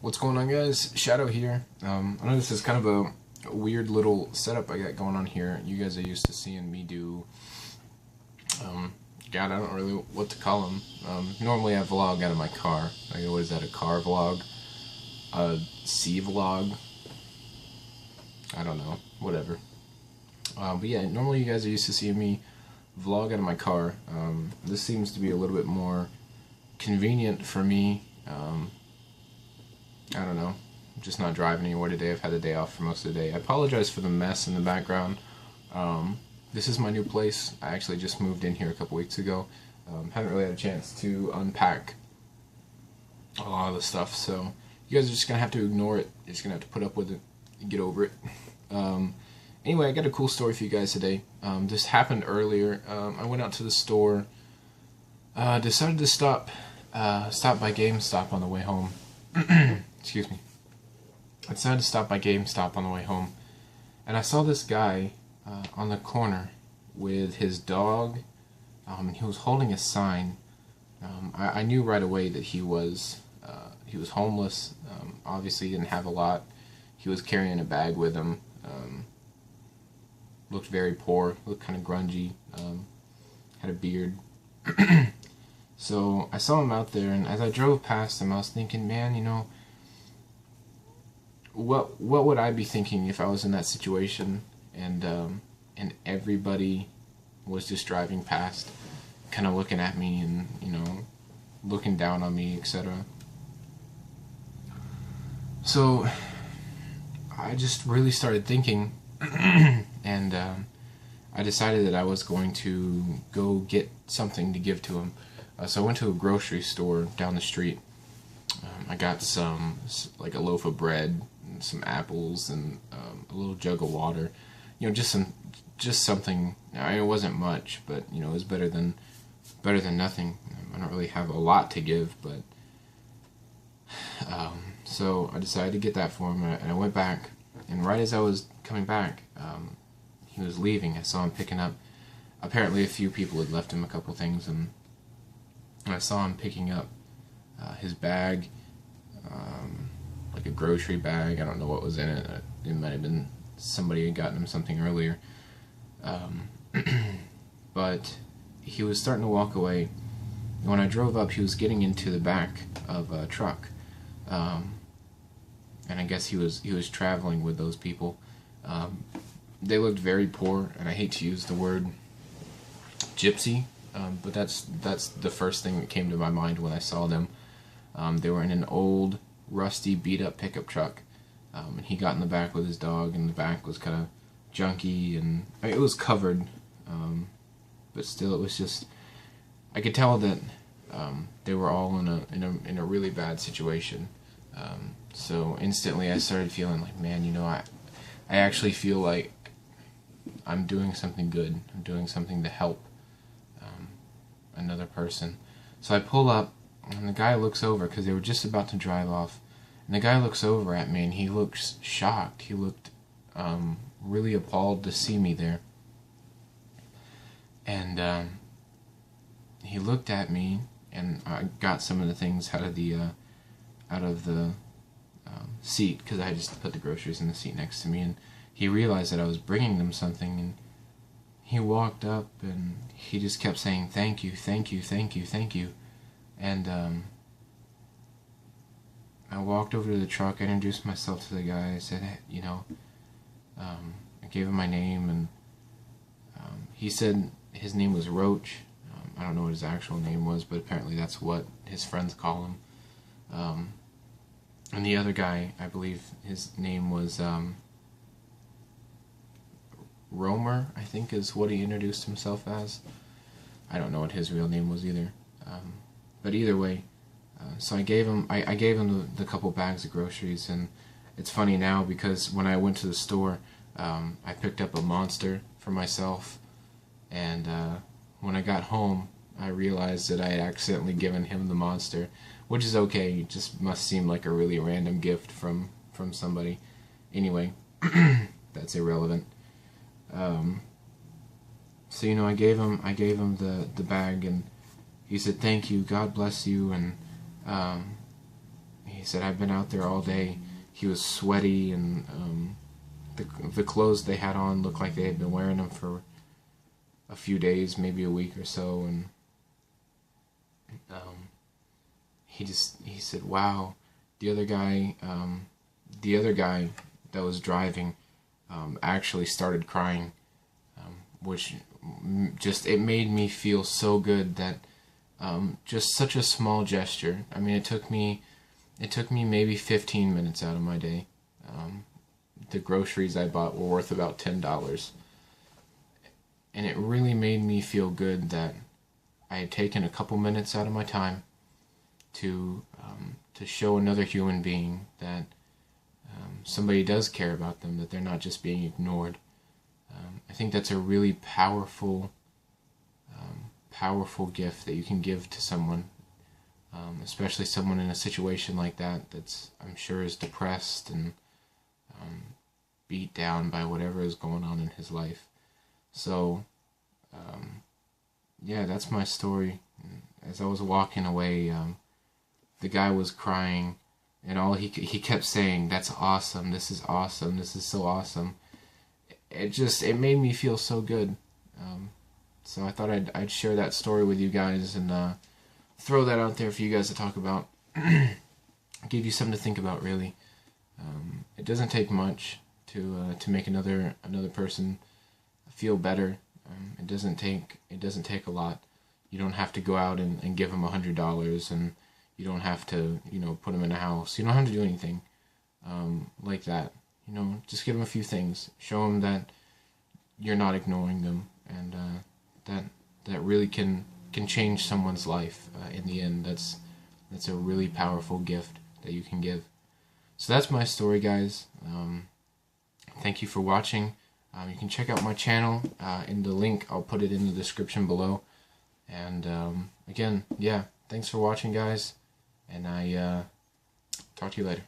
What's going on, guys? Shadow here. I know this is kind of a weird little setup I got going on here. You guys are used to seeing me do, God, I don't really know what to call them. Normally I vlog out of my car. Like, what is that, a car vlog? A sea vlog? I don't know. Whatever. But yeah, normally you guys are used to seeing me vlog out of my car. This seems to be a little bit more convenient for me. I don't know. I'm just not driving anywhere today. I've had the day off for most of the day. I apologize for the mess in the background. This is my new place. I actually just moved in here a couple weeks ago. Haven't really had a chance to unpack a lot of the stuff, so you guys are just going to have to ignore it. You're just going to have to put up with it and get over it. Anyway, I got a cool story for you guys today. This happened earlier. I went out to the store, decided to stop by GameStop on the way home. Excuse me. I decided to stop by GameStop on the way home, and I saw this guy on the corner with his dog, and he was holding a sign. I knew right away that he was homeless. Obviously, he didn't have a lot. He was carrying a bag with him. Looked very poor. Looked kind of grungy. Had a beard. So I saw him out there, and as I drove past him, I was thinking, man, you know, what would I be thinking if I was in that situation, and everybody was just driving past, kind of looking at me, and, you know, looking down on me, etc. So I just really started thinking, and I decided that I was going to go get something to give to him. So I went to a grocery store down the street. I got like a loaf of bread, and some apples, and a little jug of water. You know, just something. I mean, it wasn't much, but you know, it was better than nothing. I don't really have a lot to give, but so I decided to get that for him, and I went back. And right as I was coming back, he was leaving. I saw him picking up. Apparently, a few people had left him a couple things, and I saw him picking up his bag, like a grocery bag. I don't know what was in it. It might have been somebody had gotten him something earlier. But he was starting to walk away. And when I drove up, he was getting into the back of a truck. And I guess he was traveling with those people. They looked very poor, and I hate to use the word gypsy, but that's the first thing that came to my mind when I saw them. They were in an old, rusty, beat-up pickup truck, and he got in the back with his dog, and the back was kind of junky, and I mean, it was covered, but still, it was just, I could tell that they were all in a really bad situation. So instantly, I started feeling like, man, you know, I actually feel like I'm doing something good. I'm doing something to help another person. So I pull up, and the guy looks over, because they were just about to drive off, and the guy looks over at me, and he looks shocked. He looked really appalled to see me there. And he looked at me, and I got some of the things out of the seat, because I just put the groceries in the seat next to me, and he realized that I was bringing them something, and he walked up, and he just kept saying, thank you, thank you, thank you, thank you. And I walked over to the truck, I introduced myself to the guy, I said, hey, you know, I gave him my name, and he said his name was Roach. I don't know what his actual name was, but apparently that's what his friends call him. And the other guy, I believe his name was Romer, I think is what he introduced himself as. I don't know what his real name was either. But either way, so I gave him the couple bags of groceries, and it's funny now because when I went to the store, I picked up a Monster for myself, and when I got home, I realized that I had accidentally given him the Monster, which is okay. It just must seem like a really random gift from somebody. Anyway, that's irrelevant. So you know, I gave him the bag, and he said, "Thank you, God bless you," and he he said, I've been out there all day. He was sweaty, and the clothes they had on looked like they had been wearing them for a few days, maybe a week or so, and he said, wow, the other guy that was driving actually started crying, which just, it made me feel so good that just such a small gesture. I mean, it took me maybe 15 minutes out of my day. The groceries I bought were worth about $10. And it really made me feel good that I had taken a couple minutes out of my time to show another human being that somebody does care about them, that they're not just being ignored. I think that's a really powerful gift that you can give to someone, especially someone in a situation like that that's, I'm sure, is depressed and beat down by whatever is going on in his life. So, yeah, that's my story. As I was walking away, the guy was crying, and all he kept saying, "That's awesome. This is awesome. This is so awesome." It made me feel so good. So I thought I'd share that story with you guys and throw that out there for you guys to talk about. Give you something to think about, really. It doesn't take much to make another person feel better. It doesn't take a lot. You don't have to go out and give them $100, and you don't have to, put them in a house. You don't have to do anything like that. Just give them a few things. Show them that you're not ignoring them, and that really can change someone's life in the end. That's a really powerful gift that you can give. So that's my story, guys. Thank you for watching. You can check out my channel in the link. I'll put it in the description below. And again, yeah, thanks for watching, guys. And I talk to you later.